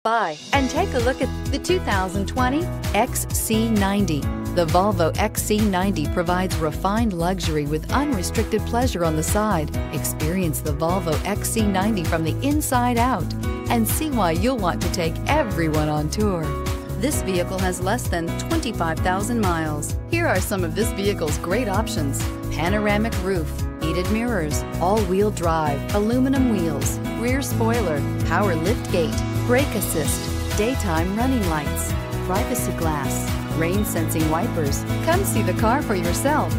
by and take a look at the 2020 XC90. The Volvo XC90 provides refined luxury with unrestricted pleasure on the side. Experience the Volvo XC90 from the inside out and see why you'll want to take everyone on tour. This vehicle has less than 25,000 miles. Here are some of this vehicle's great options: panoramic roof, heated mirrors, all-wheel drive, aluminum wheels, rear spoiler, power liftgate, brake assist, daytime running lights, privacy glass, rain sensing wipers. Come see the car for yourself.